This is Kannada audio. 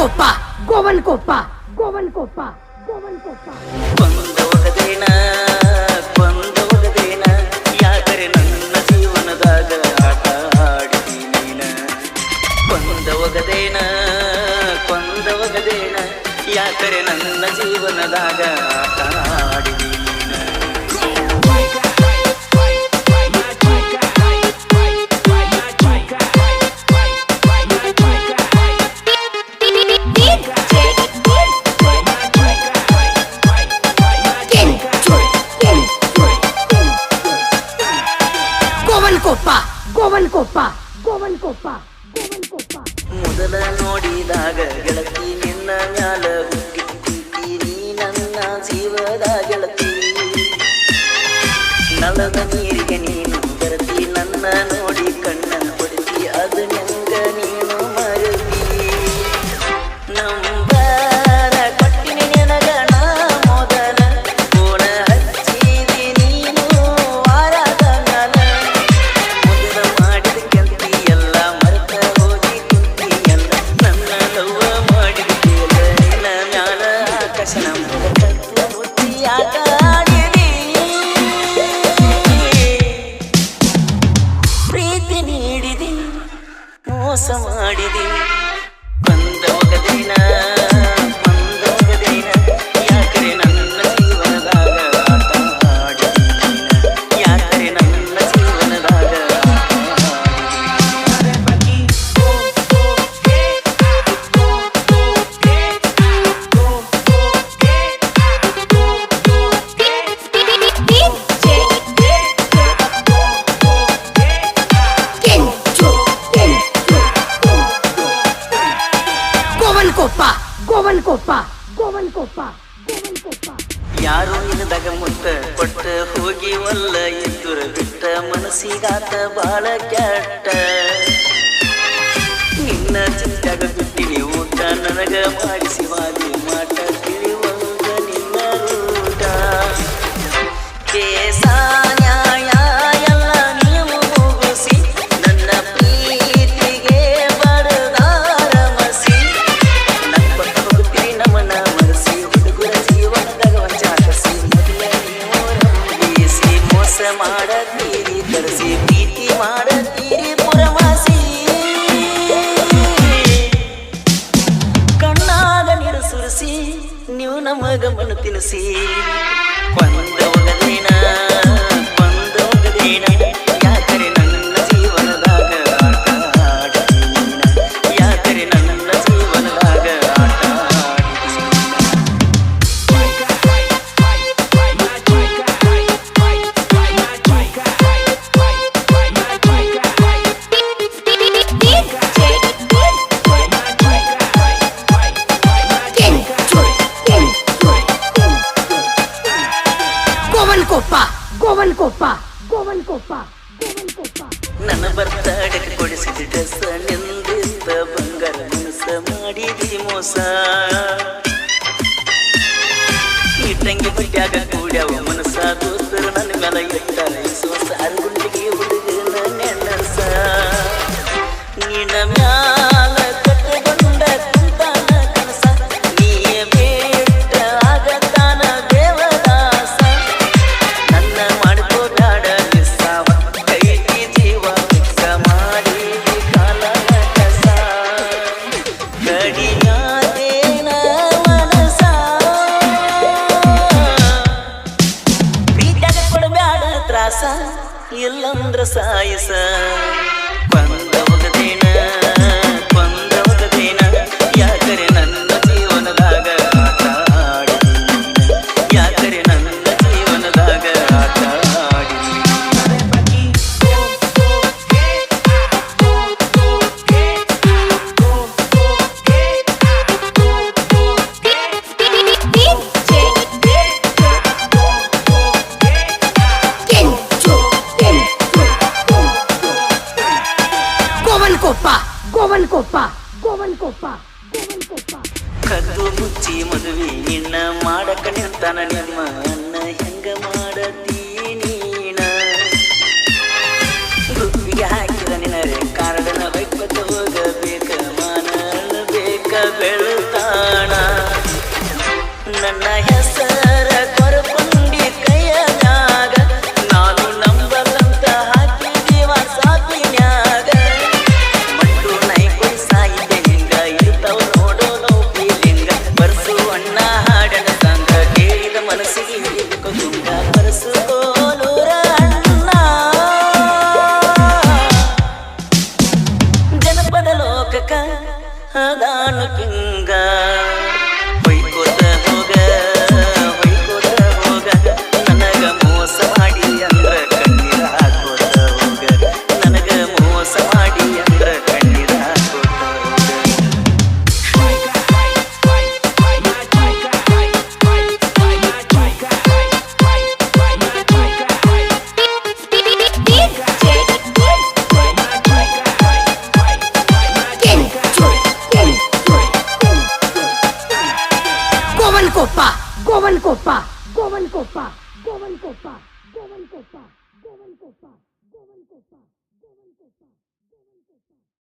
ಗೋವನ್ಕೊಪ್ಪ ಗೋವನ್ಕೊಪ್ಪ ಗೋವನ್ಕೊಪ್ಪ ಗೋವನ್ಕೊಪ್ಪ ಕೊಂದೋಗದೇನ ಕೊಂದೋಗದೇನ ಯಾಕರೆ ನನ್ನ ಜೀವನದಾಗ ಆಟ ಆಡಿದಿ ನೀನ ಕೊಂದೋಗದೇನ ಕೊಂದೋಗದೇನ ಯಾಕರೆ ನನ್ನ ಜೀವನದಾಗ ಆಟ ಆಡಿದಿ ಗೋವನ್ಕೊಪ್ಪ ಗೋವನ್ಕೊಪ್ಪ ಗೋವನ್ಕೊಪ್ಪ ಗೋವನ್ಕೊಪ್ಪ ಮೊದಲ ನೋಡಿದಾಗ ಗೆಳತಿ ನಿನ್ನ ಮ್ಯಾಲ ಹುಟ್ಟಿ ನೀ ನನ್ನ ಜೀವದ ಗೆಳತಿ ನಳದ ನೀರಿಗೆ ನೀನು ಬರತಿ ನನ್ನ ನೋಡಿ ಕಣ್ಣ ಹೊಡಿತಿ ಅದು ನಂಗ ನೀನು ಮರತಿ ನಂಬರ ಕೊಟ್ಟಿನಿ ನಿನಗಣ ಮೊದಲ ಫೋನ ಹಚ್ಚಿದಿ ನೀನು ವಾರದ ಮ್ಯಾಲ ಮೊದಲ ಮಾಡಿದ ಕೆಲ್ತಿ ಎಲ್ಲ ಮರೆತ ಹೋಗಿ ಕುಂತಿ ಎಲ್ಲ ನನ್ನ ಲವ್ವ ಮಾಡಿದ ಕೇಳ ನಿನ್ನ ಮ್ಯಾಲ ಆಕಾಶ ನಮ್ಮ ಕತ್ತ ಮುತ್ತಿ ಆಟ ಆಡಿದಿ ಪ್ರೀತಿ ನೀಡಿದಿ ಮೋಸ ಮಾಡಿದಿ ಕೊಂದೋಗದೇನ ಕೊಂದೋಗದೇನ ಯಾಕರೆ ನನ್ನ ಜೀವನದಾಗ ಆಟ ಆಡಿದಿ ಯಾಕರೆ ನನ್ನ ಜೀವನದಾಗ ಗೋವನ್ಕೊಪ್ಪ ಗೋವನ್ಕೊಪ್ಪ ಗೋವನ್ಕೊಪ್ಪ ಗೋವನ್ಕೊಪ್ಪ ಯಾರು ನಿನದಾಗ ಮುತ್ತ ಕೊಟ್ಟ ಹೋಗಿವಲ್ಲ ಇದ್ದುರ ಬಿಟ್ಟ ಮನಸ್ಸಿಗಾತ ಬಾಳ ಕೆಟ್ಟ ನಿನ್ನ ಚಿಂತ್ಯಾಗ ಬಿಟ್ಟಿನಿ ಊಟ ನನಗ ಮಾಡಿಸಿ ವಾದಿ ಮಾಟ ತಿಳಿವಂಗ ನಿನ್ನ ರೂಟ ಕೇಸ ನ್ಯಾಯ ಎಲ್ಲ ನೀವು ಮುಗಿಸಿ ನನ್ನ ಪ್ರೀತಿಗೆ ಬಡದಾರ ಮಸಿ ನನ್ನ ಕೊಟ್ಟ ಹೋಗ್ತೀರಿ ನಮನ ಮರೆಸಿ ಹುಡುಗರ ಜೀವನದಾಗ ವಂಚಾಕಸಿ ಮೊದಲ ನೀವು ರಂಬಿಸಿ ಮೋಸ ಮಾಡತೀರಿ ತರಿಸಿ ಪ್ರೀತಿ ಮಾಡತೀರಿ ಪುರಮಾಸಿ ಕಣ್ಣಾಗ ನೀರು ಸುರಿಸಿ ನೀವು ನಮಗ ಮಣ್ಣು ತಿನ್ನಿಸಿ ಕೊಂದೋಗದೇನ ಕೊಂದೋಗದೇನ ಯಾಕರೆ ನನ್ನ ಜೀವನದಾಗ ಆಟ ಆಡಿದಿ ನೀನ ಯಾಕರೆ ನನ್ನ ಜೀವನದಾಗ ಆಟ ಆಡಿದಿ ಗೋವನ್ಕೊಪ್ಪ ಗೋವನ್ಕೊಪ್ಪ ಗೋವನ್ಕೊಪ್ಪ ಗೋವನ್ಕೊಪ್ಪ ನನ್ನ ಬರ್ತಡಕ್ಕೆ ಕೊಡಿಸಿದ ಡ್ರೆಸ್ ನಿಂದಿಸ್ತ ಬಂಗಾರ ಮನಸ್ಸ ಮಾಡಿದಿ ಮೋಸ ಇಟ್ಟಂಗಿ ಬಟ್ಟ್ಯಾಗ ಕೂಡ್ಯಾವ ಮನಸ್ಸ ದೋಸ್ತರು ನನ್ನ ಮೇಲೆ ಇಟ್ಟಾರ ಸೋಸ ಅರ್ಗುಂಡಿಗೆ ಹುಡುಗನ ನೆನಸ ನಿನ್ನ ಮ್ಯಾಲ ಕಟ್ಟಗೊಂಡ ಕುಂತಾನ ಕನಸ ನೀಯೇ ಬೇಟ ಆಗತಾನ ದೇವದಾಸ ನನ್ನ ಮಾಡ್ಕೋದಾಡ ನಿಸ್ಸಾವ ಕೈಗೆ ಜೀವ ಮಿಕ್ಸ ಮಾಡಿ ಕಾಲ ಕಸ ಕಡಿಯಾದೇನ ಮನಸ ಪ್ರೀತ್ಯಾಗ ಕೊಡಬ್ಯಾಡ ತ್ರಾಸ ಇಲ್ಲಂದ್ರ ಸಾಯಿಸ ಕೊಂದೋಗದೇನ ಕೊಂದೋಗದೇನ ಯಾಕರೆ ನನ್ನ ಜೀವನದಾಗ ಆಟ ಆಡಿದಿ ಯಾಕರೆ ನನ್ನ ಜೀವನದಾಗ ಆಟ ಆಡಿದಿ ಗೋವನ್ಕೊಪ್ಪ ಗೋವನ್ಕೊಪ್ಪ ಗೋವನ್ಕೊಪ್ಪ ಗೋವನ್ಕೊಪ್ಪ ಕದ್ದು ಮುಚ್ಚಿ ಮದುವೆ ನಿನ್ನ ಮಾಡಕ ನಿಂತಾನ ನಿಮ್ಮ ಅನ್ನ ಹೆಂಗ ಮಾಡತೀ ನೀನ ಗುಬ್ಬಿಗೆ ಹಾಕಿದ ನಿನರೆ ಕಾರಣ ಬೈಪತ್ತು ಹೋಗಬೇಕ ಮಾನ ಬೇಕ ಬೆಳೆದ ಲೋಕಕ್ಕ ಅದಾನು ಕಿಂಗ ಹೊಯ್ಕೋತ ಹೋಗ ಹೊಯ್ಕೋತ ಹೋಗ ನನಗ ಮೋಸ ಮಾಡಿ ಅಂದ್ರ ಕಣ್ಣೀರ ಹಾಕೋತ ಹೋಗ ನನಗ ಮೋಸ ಮಾಡಿ ಅಂದ್ರ ಕಣ್ಣೀರ ಹಾಕೋತ Govan Copa, Govan Copa, Govan Copa, Govan Copa, Govan Copa.